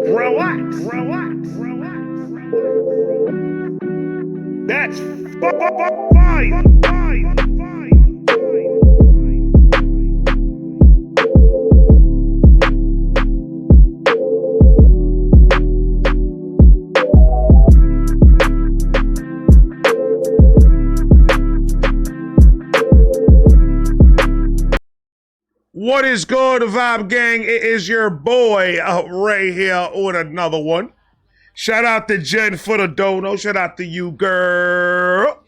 Relax. That's fine. What is good, Vibe Gang? It is your boy Ray here with another one. Shout out to Jen for the dono. Shout out to you, girl.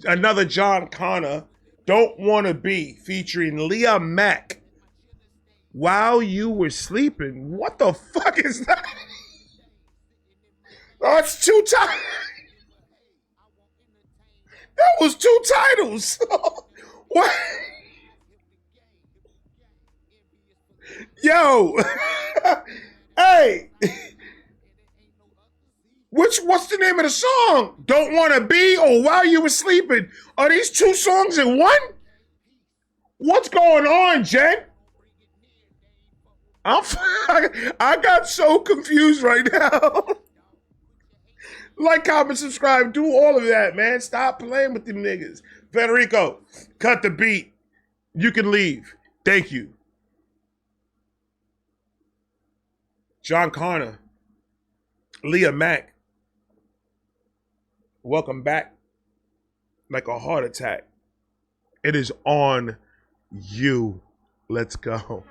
Another John Connor, Don't Wanna Be, featuring Leah Mack. While you were sleeping. What the fuck is that? Oh, it's two titles. That was two titles. What? Yo, hey, what's the name of the song? Don't Wanna Be or While You Were Sleeping? Are these two songs in one? What's going on, Jen? I got so confused right now. Like, comment, subscribe, do all of that, man. Stop playing with them niggas. Federico, cut the beat. You can leave. Thank you. John Connor, Leah Mack, welcome back. Like a heart attack. It is on you. Let's go.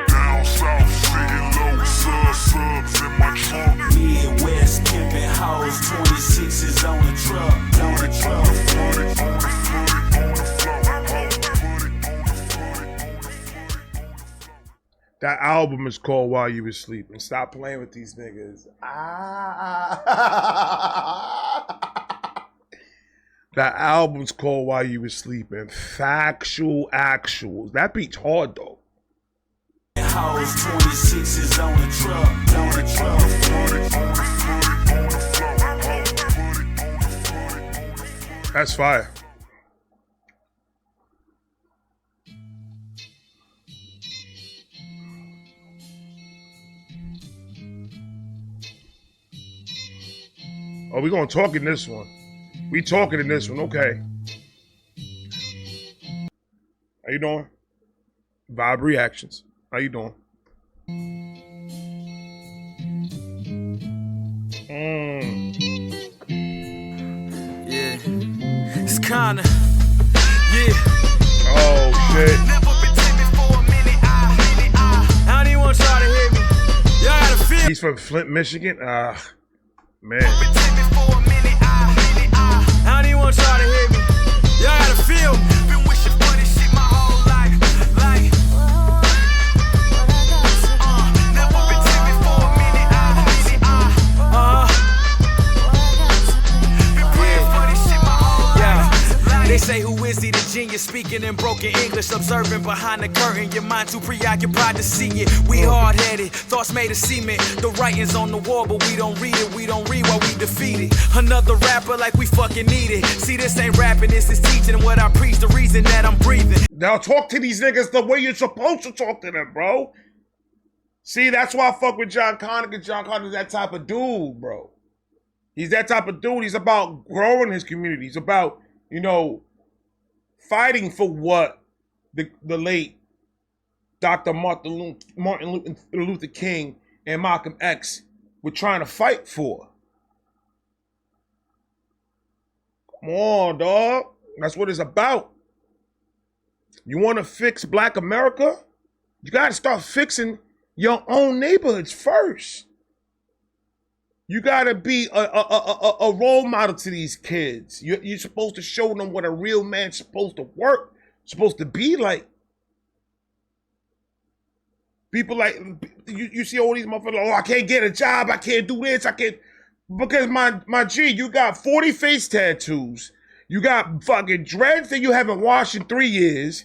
Down south, sitting low, subs in my trunk. Midwest pimping hoes, 26s on the truck. On the truck. That album is called While You Were Sleeping. Stop playing with these niggas. That album's called While You Were Sleeping. Factual actuals. That beat's hard though. Hoes, 26s on the truck. On the truck. That's fire. Oh, we gonna talk in this one. We talking in this one, okay. How you doing? Vibe reactions. How you doing? Yeah. It's kinda. Yeah. Oh, shit. Never been timid for a minute. I don't even want y'all to hear me. Y'all gotta feel. He's from Flint, Michigan? Man. I don't even want y'all to hear me. Y'all gotta feel. Been wishing for this shit my whole life. Like, never been timid for a minute. Been praying for this shit my whole life. They say, who is he, the genius, speaking in broken English, observing behind the curtain, your mind too preoccupied to see it. We hard-headed, thoughts made of cement, the writing's on the wall, but we don't read it, we don't read while we defeated. Another rapper like we fucking need it. See, this ain't rapping, this is teaching what I preach, the reason that I'm breathing. Now talk to these niggas the way you're supposed to talk to them, bro. See, that's why I fuck with John Connor, because John Connor's that type of dude, bro. He's that type of dude. He's about growing his community. He's about, you know, fighting for what the late Dr. Martin Luther King and Malcolm X were trying to fight for. Come on, dog. That's what it's about. You want to fix Black America? You got to start fixing your own neighborhoods first. You got to be a role model to these kids. You're supposed to show them what a real man's supposed to work, supposed to be like. People like, you see all these motherfuckers, oh, I can't get a job, I can't do this, I can't. Because my G, you got 40 face tattoos. You got fucking dreads that you haven't washed in 3 years.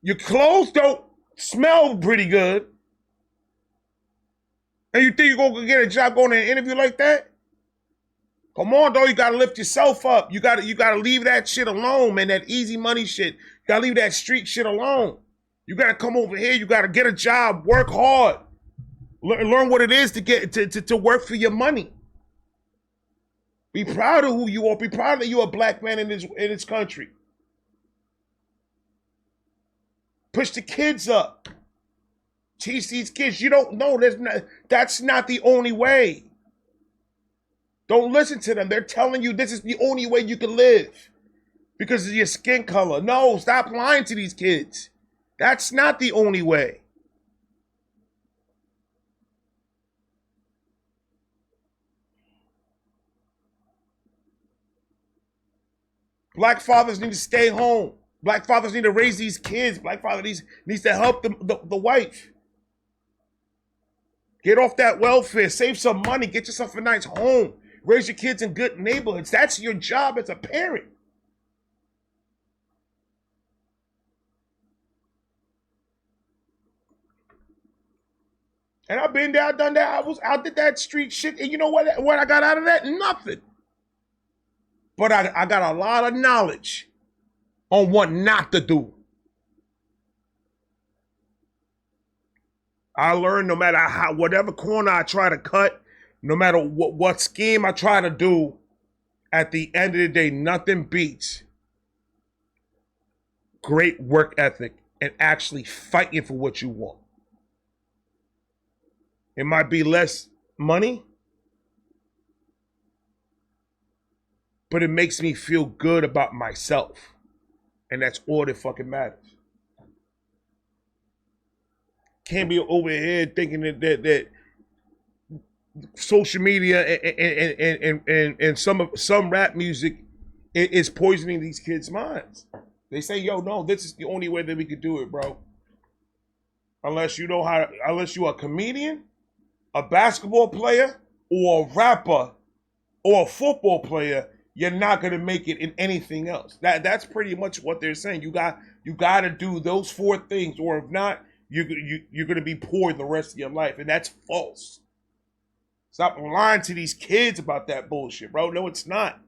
Your clothes don't smell pretty good. And you think you're gonna get a job going to an interview like that? Come on, though, you gotta lift yourself up. You gotta leave that shit alone, man, that easy money shit. You gotta leave that street shit alone. You got to come over here. You got to get a job, work hard, learn what it is to get to work for your money. Be proud of who you are. Be proud that you're a black man in this country. Push the kids up. Teach these kids. You don't know. That's not the only way. Don't listen to them. They're telling you this is the only way you can live because of your skin color. No, stop lying to these kids. That's not the only way. Black fathers need to stay home. Black fathers need to raise these kids. Black father needs to help the wife. Get off that welfare. Save some money. Get yourself a nice home. Raise your kids in good neighborhoods. That's your job as a parent. And I've been there, I've done that. I did that street shit. And you know what I got out of that? Nothing. But I got a lot of knowledge on what not to do. I learned no matter whatever corner I try to cut, no matter what scheme I try to do, at the end of the day, nothing beats great work ethic and actually fighting for what you want. It might be less money, but it makes me feel good about myself. And that's all that fucking matters. Can't be over here thinking that social media and some rap music is poisoning these kids' minds. They say, yo, no, this is the only way that we could do it, bro. Unless you are a comedian, a basketball player, or a rapper, or a football player, you're not gonna make it in anything else. That's pretty much what they're saying. You got to do those 4 things, or if not, you're gonna be poor the rest of your life, and that's false. Stop lying to these kids about that bullshit, bro. No, it's not.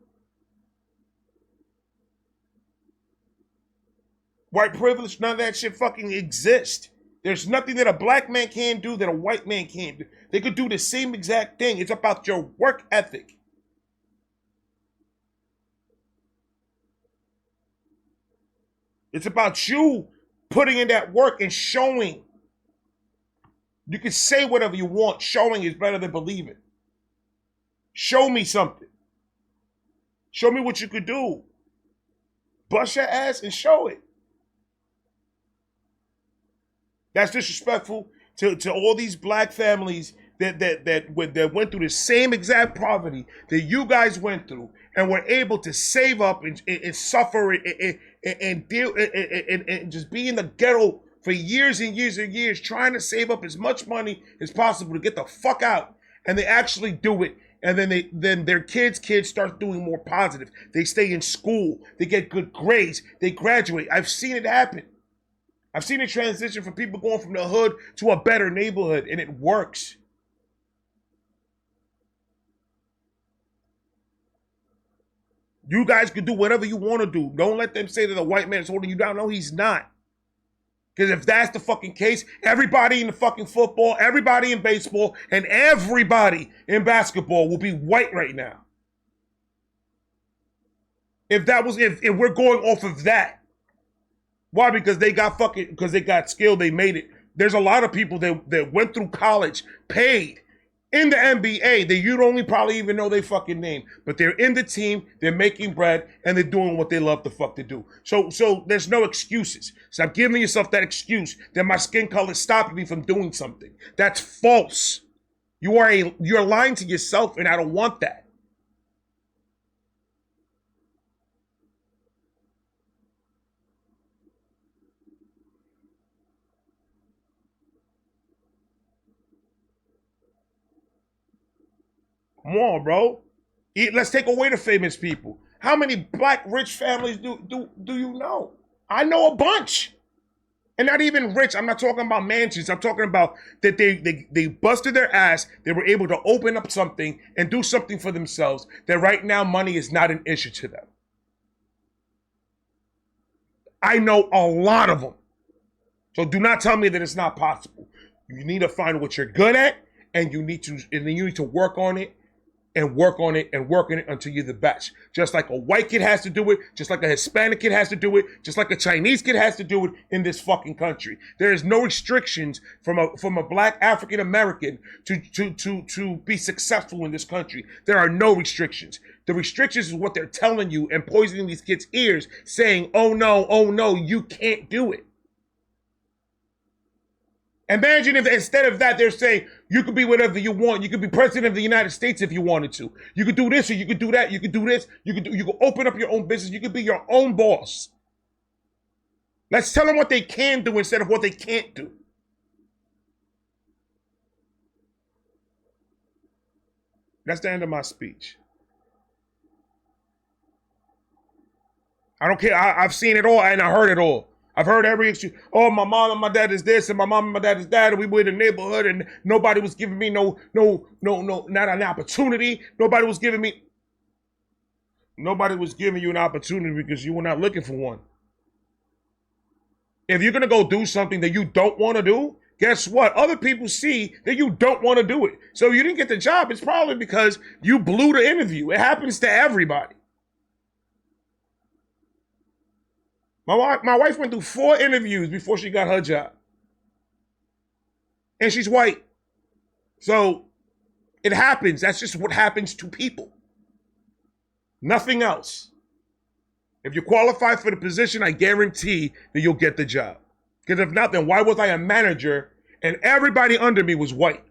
White privilege, none of that shit fucking exists. There's nothing that a black man can do that a white man can't do. They could do the same exact thing. It's about your work ethic. It's about you putting in that work and showing. You can say whatever you want. Showing is better than believing. Show me something. Show me what you could do. Bust your ass and show it. That's disrespectful to all these black families that went through the same exact poverty that you guys went through and were able to save up and suffer and deal and just be in the ghetto for years and years and years, trying to save up as much money as possible to get the fuck out. And they actually do it. And then their kids start doing more positive. They stay in school. They get good grades. They graduate. I've seen it happen. I've seen it transition from people going from the hood to a better neighborhood, and it works. You guys can do whatever you want to do. Don't let them say that the white man is holding you down. No, he's not. Because if that's the fucking case, everybody in the fucking football, everybody in baseball, and everybody in basketball will be white right now. If we're going off of that. Why? Because they got skill, they made it. There's a lot of people that went through college, paid in the NBA, that you'd only probably even know their fucking name. But they're in the team, they're making bread, and they're doing what they love to fuck to do. So there's no excuses. Stop giving yourself that excuse that my skin color is stopping me from doing something. That's false. You're lying to yourself, and I don't want that. Come on, bro. Let's take away the famous people. How many black rich families do you know? I know a bunch. And not even rich. I'm not talking about mansions. I'm talking about that they busted their ass. They were able to open up something and do something for themselves that right now money is not an issue to them. I know a lot of them. So do not tell me that it's not possible. You need to find what you're good at, and you need to work on it and work on it and work on it until you're the best. Just like a white kid has to do it, just like a Hispanic kid has to do it, just like a Chinese kid has to do it in this fucking country. There is no restrictions from a black African American to be successful in this country. There are no restrictions. The restrictions is what they're telling you and poisoning these kids' ears, saying, oh no, you can't do it. Imagine if instead of that, they're saying, you could be whatever you want. You could be president of the United States if you wanted to. You could do this or you could do that. You could do this. You could open up your own business. You could be your own boss. Let's tell them what they can do instead of what they can't do. That's the end of my speech. I don't care. I've seen it all and I heard it all. I've heard every excuse. Oh, my mom and my dad is this, and my mom and my dad is that, and we were in the neighborhood, and nobody was giving me not an opportunity. Nobody was giving you an opportunity because you were not looking for one. If you're gonna go do something that you don't want to do, guess what? Other people see that you don't want to do it. So if you didn't get the job, it's probably because you blew the interview. It happens to everybody. My wife went through 4 interviews before she got her job. And she's white. So it happens. That's just what happens to people. Nothing else. If you qualify for the position, I guarantee that you'll get the job. Because if not, then why was I a manager and everybody under me was white?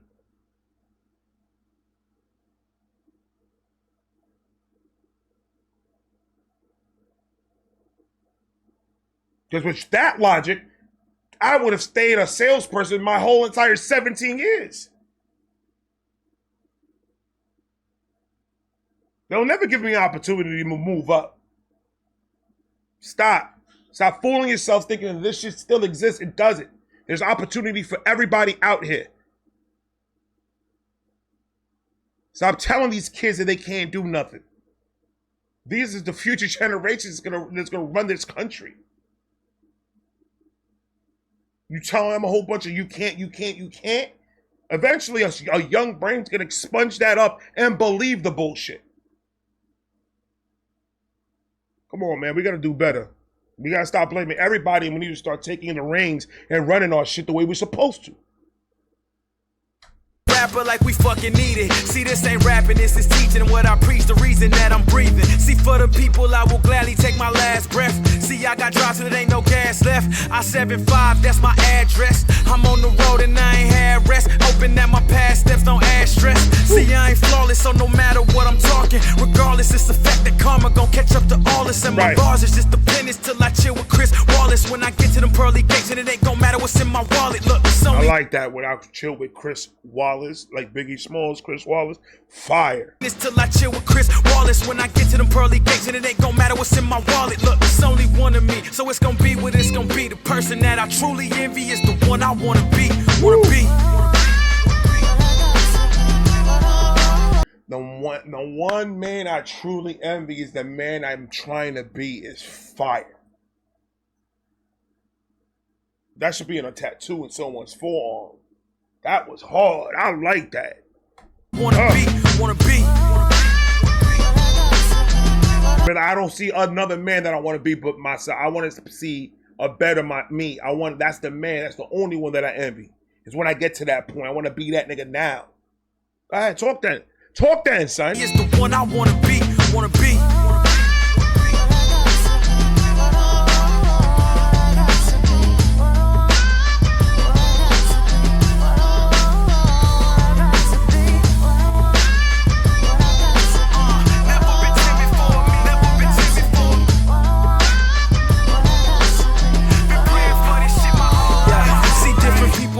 Because with that logic, I would have stayed a salesperson my whole entire 17 years. They'll never give me an opportunity to move up. Stop. Stop fooling yourself thinking that this shit still exists. It doesn't. There's opportunity for everybody out here. Stop telling these kids that they can't do nothing. These are the future generations that's gonna run this country. You tell them a whole bunch of you can't. Eventually, a young brain's gonna expunge that up and believe the bullshit. Come on, man. We gotta do better. We gotta stop blaming everybody, and we need to start taking the reins and running our shit the way we're supposed to. Rapper like we fucking need it. See, this ain't rapping, this is teaching. And what I preach, the reason that I'm breathing. See, for the people, I will gladly take my last breath. See, I got drops and there ain't no gas left. I-75, that's my address. I'm on the road and I ain't had rest. Hoping that my past steps don't add stress. See, I ain't flawless, so no matter what I'm talking, regardless, it's the fact that karma gon' catch up to all this. And my bars is just the pennies till I chill with Chris Wallace. When I get to them pearly gates, and it ain't gon' matter what's in my wallet. Look, it's only I like that when I chill with Chris Wallace, like Biggie Smalls, Chris Wallace. Fire. It's till I chill with Chris Wallace. When I get to them pearly gates, and it ain't gon' matter what's in my wallet. Look, it's only one of me, so it's gon' be what it's gon' be. The person that I truly envy is the one I wanna be. The one man I truly envy is the man I'm trying to be. Is fire. That should be in a tattoo in someone's forearm. That was hard. I like that. Wanna be. But I don't see another man that I want to be but myself. I want to see a better me. That's the man. That's the only one that I envy. Is when I get to that point. I want to be that nigga now. Go ahead, talk then. Talk then, son. It's the one I wanna be.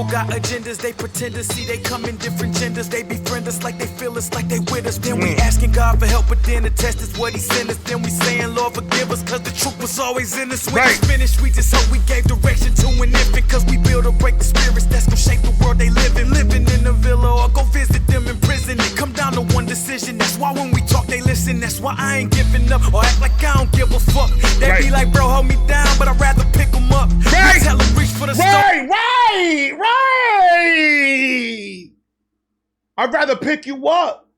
Got agendas, they pretend to see they come in different genders. They befriend us like they feel us, like they with us. Then we asking God for help, but then the test is what he sent us. Then we saying, Lord, forgive us, cause the truth was always in us. When it's finished, we just hope we gave direction to an infant, cause we build or break the spirits that's gonna shape the world they live in. Living in a villa or go visit them in prison. It come down to one decision. That's why when we talk, they listen. That's why I ain't giving up or act like I don't give a fuck. They be like, bro, hold me down, but I'd rather pick them up. Tell them reach for the right. I'd rather pick you up.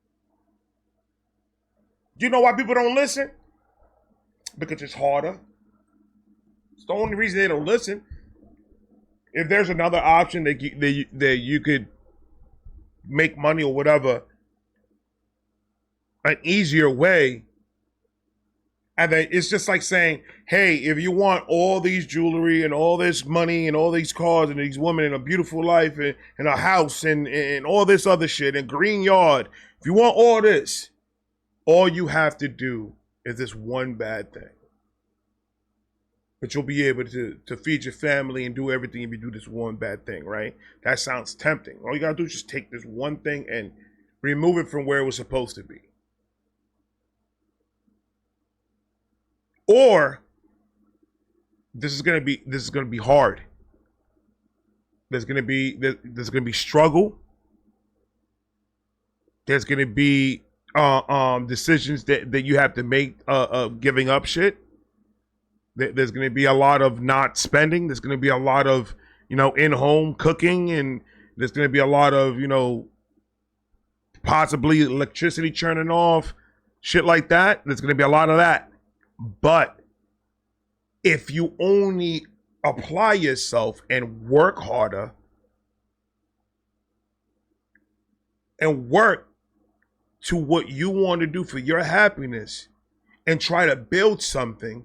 You know why people don't listen? Because it's harder. It's the only reason they don't listen. If there's another option that you could make money or whatever, an easier way, and then it's just like saying, hey, if you want all these jewelry and all this money and all these cars and these women and a beautiful life and a house and all this other shit and green yard, if you want all this, all you have to do is this one bad thing. But you'll be able to feed your family and do everything if you do this one bad thing, right? That sounds tempting. All you gotta do is just take this one thing and remove it from where it was supposed to be. Or this is gonna be hard. There's gonna be struggle. There's gonna be decisions that you have to make, giving up shit. There's gonna be a lot of not spending. There's gonna be a lot of, in-home cooking, and there's gonna be a lot of, possibly electricity churning off, shit like that. There's gonna be a lot of that. But if you only apply yourself and work harder and work to what you want to do for your happiness and try to build something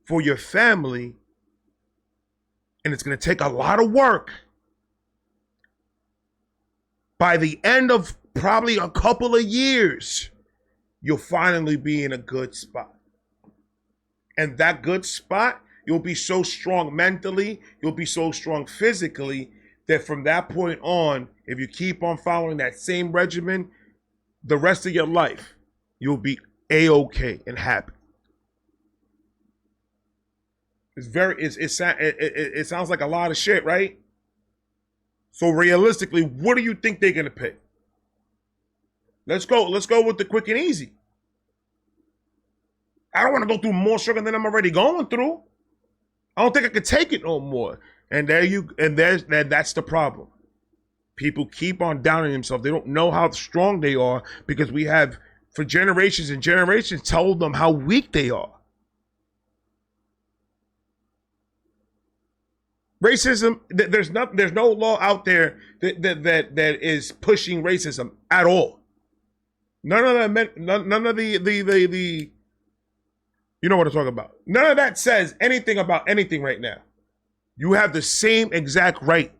for your family, and it's going to take a lot of work, by the end of probably a couple of years, you'll finally be in a good spot. And that good spot, you'll be so strong mentally, you'll be so strong physically, that from that point on, if you keep on following that same regimen, the rest of your life, you'll be A-okay and happy. It sounds like a lot of shit, right? So realistically, what do you think they're gonna pick? Let's go with the quick and easy. I don't want to go through more sugar than I'm already going through. I don't think I could take it no more. And that's the problem. People keep on downing themselves. They don't know how strong they are because we have, for generations and generations, told them how weak they are. Racism, there's no law out there that is pushing racism at all. None of the you know what I'm talking about. None of that says anything about anything right now. You have the same exact right.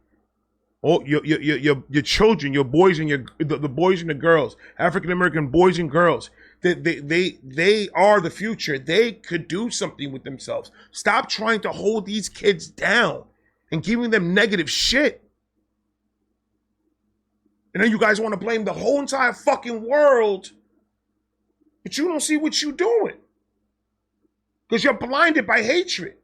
Oh, your children, your boys and the boys and the girls, African American boys and girls, they are the future. They could do something with themselves. Stop trying to hold these kids down and giving them negative shit. And then you guys want to blame the whole entire fucking world, but you don't see what you're doing. Because you're blinded by hatred.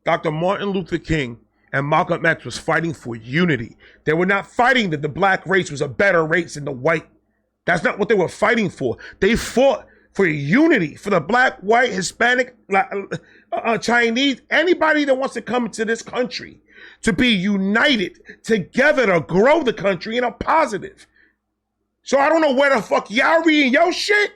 Dr. Martin Luther King and Malcolm X was fighting for unity. They were not fighting that the black race was a better race than the white. That's not what they were fighting for. They fought for unity, for the black, white, Hispanic, Chinese, anybody that wants to come into this country, to be united together to grow the country in a positive. So I don't know where the fuck y'all reading your shit.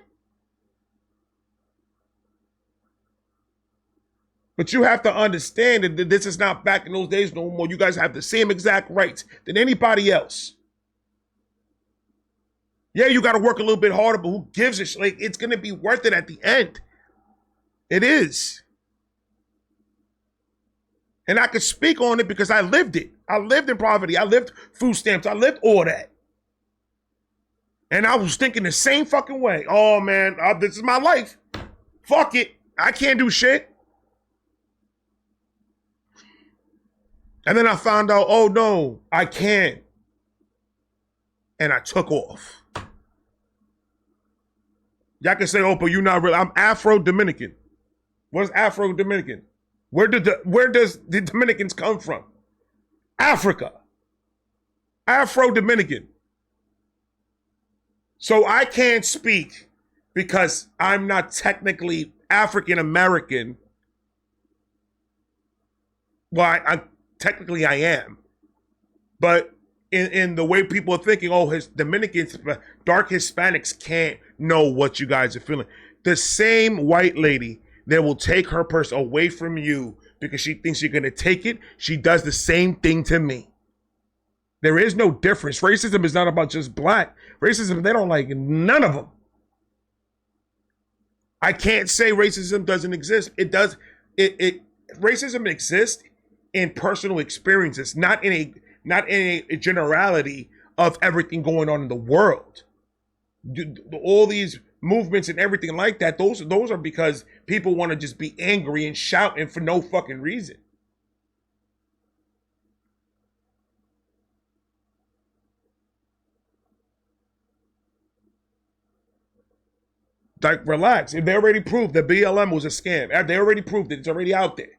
But you have to understand that this is not back in those days no more. You guys have the same exact rights than anybody else. Yeah, you got to work a little bit harder, but who gives a shit? Like, it's going to be worth it at the end. It is. And I could speak on it because I lived it. I lived in poverty. I lived food stamps. I lived all that. And I was thinking the same fucking way. Oh, man, this is my life. Fuck it. I can't do shit. And then I found out, oh no, I can't. And I took off. Y'all can say, oh, but you're not real. I'm Afro-Dominican. What's Afro-Dominican? Where does the Dominicans come from? Africa. Afro-Dominican. So I can't speak because I'm not technically African-American. Well, technically I am. But in the way people are thinking, oh, his Dominicans, dark Hispanics can't know what you guys are feeling. The same white lady that will take her purse away from you because she thinks you're going to take it, she does the same thing to me. There is no difference. Racism is not about just black. Racism, they don't like none of them. I can't say racism doesn't exist. It does. Racism exists in personal experiences, not in a generality of everything going on in the world. All these movements and everything like that, those are because people want to just be angry and shouting for no fucking reason. Like, relax. If they already proved that BLM was a scam, they already proved it. It's already out there.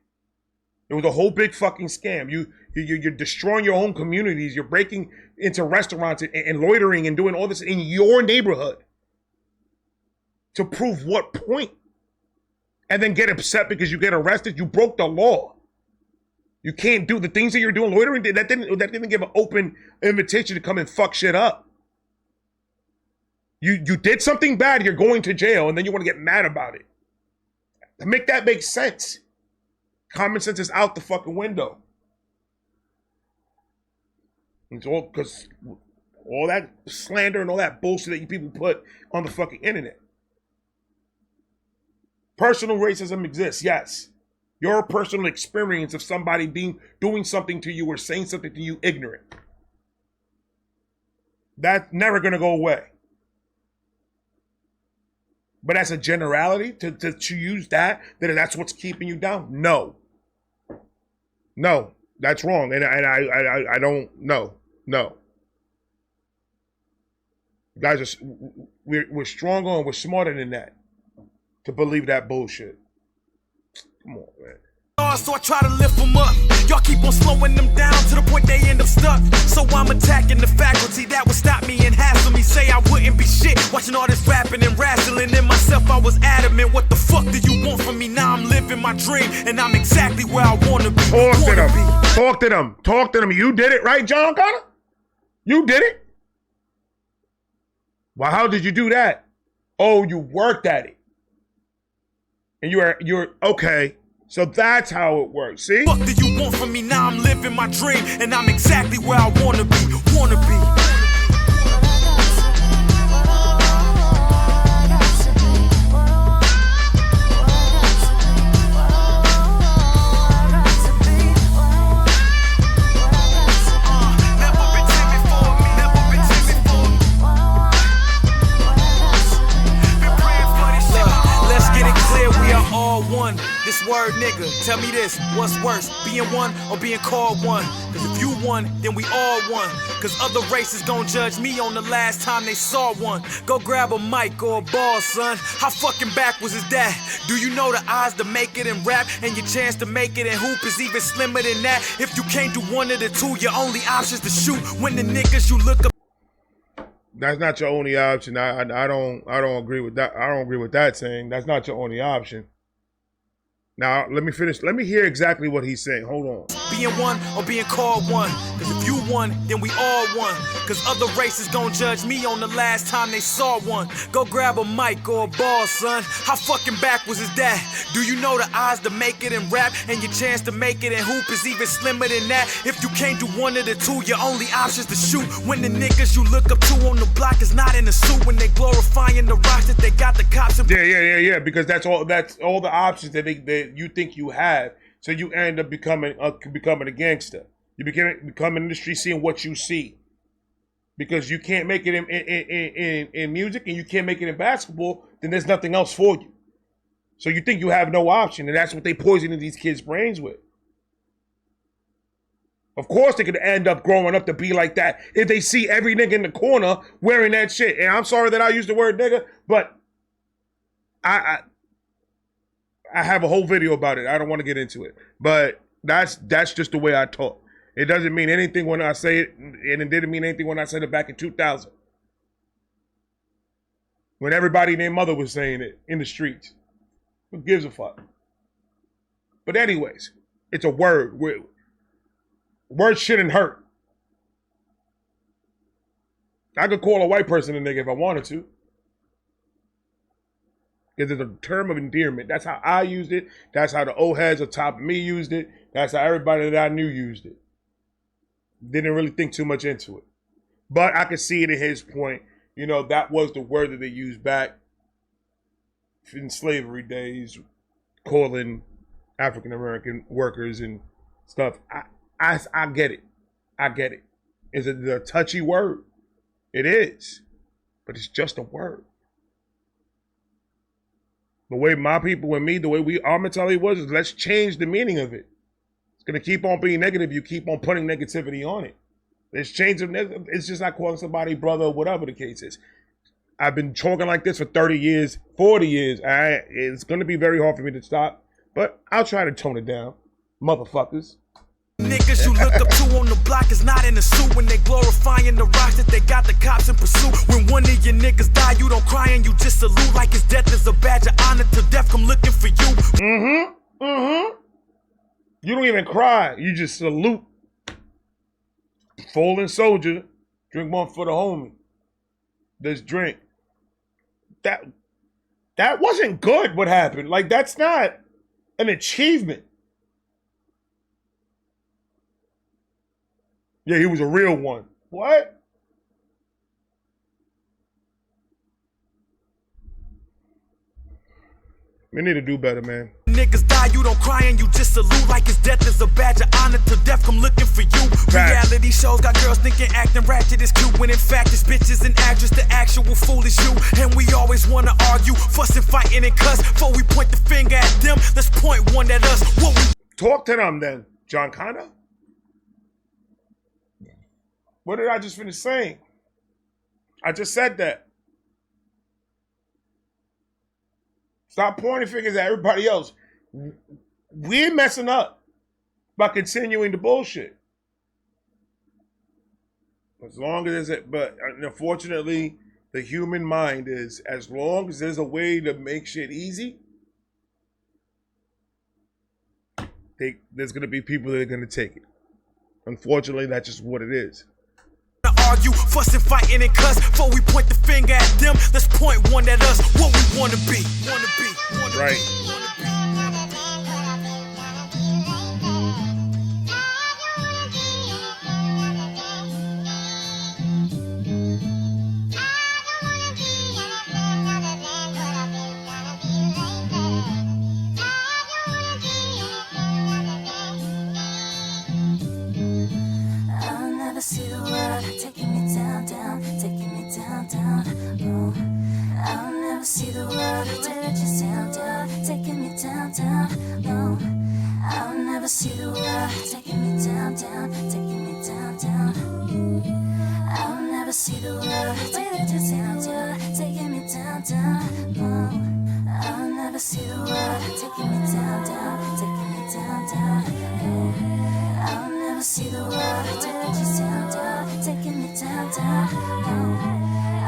It was a whole big fucking scam. You're destroying your own communities. You're breaking into restaurants and loitering and doing all this in your neighborhood. To prove what point? And then get upset because you get arrested? You broke the law. You can't do the things that you're doing. Loitering, that didn't give an open invitation to come and fuck shit up. You did something bad, you're going to jail, and then you want to get mad about it. To make that make sense. Common sense is out the fucking window. It's all because all that slander and all that bullshit that you people put on the fucking internet. Personal racism exists, yes. Your personal experience of somebody doing something to you or saying something to you ignorant. That's never gonna go away. But as a generality, to use that's what's keeping you down? No. No, that's wrong. And I don't, no. You guys we're stronger and we're smarter than that to believe that bullshit. Come on, man. So I try to lift them up. Y'all keep on slowing them down to the point they end up stuck. So I'm attacking the faculty that would stop me and hassle me. Say I wouldn't be shit. Watching all this rapping and wrestling in myself, I was adamant. What the fuck do you want from me? Now I'm living my dream and I'm exactly where I wanna be. Talk to them. You did it, right, John Connor? You did it. Well, how did you do that? Oh, you worked at it. And you're okay. So that's how it works, see? What do you want from me? Now I'm living my dream and I'm exactly where I wanna be. Let's get it clear, we are all one. This word nigga, tell me this, what's worse, being one or being called one? Cause if you won, then we all won. Cause other races gon' judge me on the last time they saw one. Go grab a mic or a ball, son. How fucking backwards is that? Do you know the odds to make it in rap and your chance to make it in hoop is even slimmer than that? If you can't do one of the two, your only option's to shoot. When the niggas you look up. That's not your only option. I don't agree with that. I don't agree with that saying. That's not your only option. Now, let me finish. Let me hear exactly what he's saying. Hold on. Being one or being called one. Cause if you won, then we all won. Cause other races gon' judge me on the last time they saw one. Go grab a mic or a ball, son. How fucking backwards is that? Do you know the odds to make it in rap and your chance to make it in hoop is even slimmer than that? If you can't do one of the two, your only option's to shoot. When the niggas you look up to on the block is not in a suit. When they glorifying the rocks that they got the cops in. Yeah. Because that's all the options that you think you have. So you end up becoming a gangster. You become in the street seeing what you see. Because you can't make it in music and you can't make it in basketball, then there's nothing else for you. So you think you have no option, and that's what they poisoning these kids' brains with. Of course they could end up growing up to be like that if they see every nigga in the corner wearing that shit. And I'm sorry that I used the word nigga, but I have a whole video about it. I don't want to get into it. But that's just the way I talk. It doesn't mean anything when I say it, and it didn't mean anything when I said it back in 2000. When everybody and their mother was saying it in the streets. Who gives a fuck? But anyways, it's a word. Words shouldn't hurt. I could call a white person a nigga if I wanted to. Because it's a term of endearment. That's how I used it. That's how the old heads on top of me used it. That's how everybody that I knew used it. Didn't really think too much into it. But I could see it in his point. You know, that was the word that they used back in slavery days, calling African American workers and stuff. I get it. I get it. It's a touchy word. It is. But it's just a word. The way my people and me, the way our mentality was, is let's change the meaning of it. It's going to keep on being negative. You keep on putting negativity on it. Let's change it. It's just like calling somebody brother or whatever the case is. I've been talking like this for 30 years, 40 years. It's going to be very hard for me to stop, but I'll try to tone it down. Motherfuckers. Niggas you look up to on the block is not in a suit when they glorifying the rocks that they got the cops in pursuit. When one of your niggas die, you don't cry and you just salute like his death is a badge of honor till death come looking for you. You don't even cry. You just salute. Fallen soldier, drink one for the homie. Let's drink. That wasn't good what happened. Like, that's not an achievement. Yeah, he was a real one. What? We need to do better, man. Niggas die, you don't cry and you just salute like his death is a badge of honor till death come looking for you. Facts. Reality shows got girls thinking acting ratchet is cute when in fact it's bitches and actors, the actual fool is you. And we always wanna argue, fussing, fighting and cuss. Before we point the finger at them, let's point one at us. What we talk to them then, John Connor. What did I just finish saying? I just said that. Stop pointing fingers at everybody else. We're messing up by continuing the bullshit. As long as it's, but unfortunately, the human mind is, as long as there's a way to make shit easy, there's going to be people that are going to take it. Unfortunately, that's just what it is. Argue, fussing, fighting and cuss. Before we point the finger at them, let's point one at us. What we wanna be, right. I'll never see the world taking me down, down, taking me down, down. Oh, I'll never see the world just down, down, taking me down, down. Oh, I'll never see the world taking me down, down, taking me down, down. I'll never see the world just down, down, taking me down, down. Oh, I'll never see the world taking me down, down, taking me down, down. Oh, I'll never see the world just down, down, taking me down, down. Oh,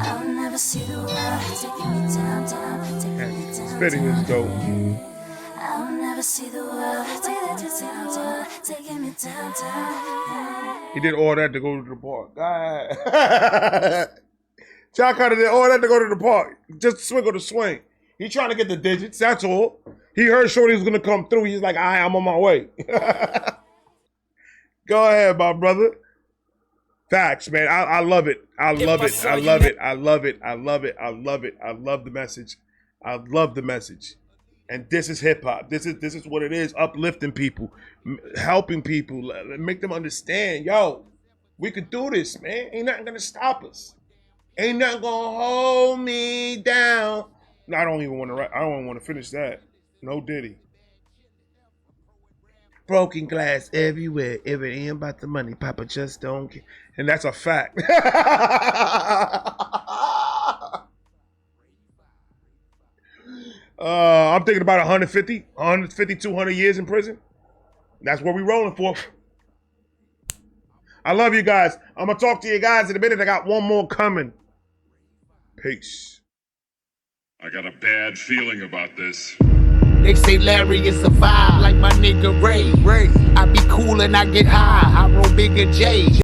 I'll never see the world taking me down, down, taking me down. Spitting is dope. I'll never see the world just down, down, taking me down, down. He did all that to go to the park. John Connor did all that to go to the park. Just swing on the swing. He trying to get the digits, that's all. He heard Shorty was gonna come through. He's like, all right, I'm on my way. Go ahead, my brother. Facts, man. I love it. I love it. I love it. I love it. I love it. I love it. I love the message. I love the message. And this is hip hop. This is what it is. Uplifting people, helping people, make them understand. Yo, we could do this, man. Ain't nothing gonna stop us. Ain't nothing gonna hold me down. No, I don't even want to write. I don't want to finish that. No Diddy. Broken glass everywhere. If it ain't about the money, Papa just don't care. And that's a fact. I'm thinking about 150, 200 years in prison. That's what we rolling for. I love you guys. I'm going to talk to you guys in a minute. I got one more coming. Peace. I got a bad feeling about this. They say Larry is a vibe like my nigga Ray. I be cool and I get high. I roll bigger J.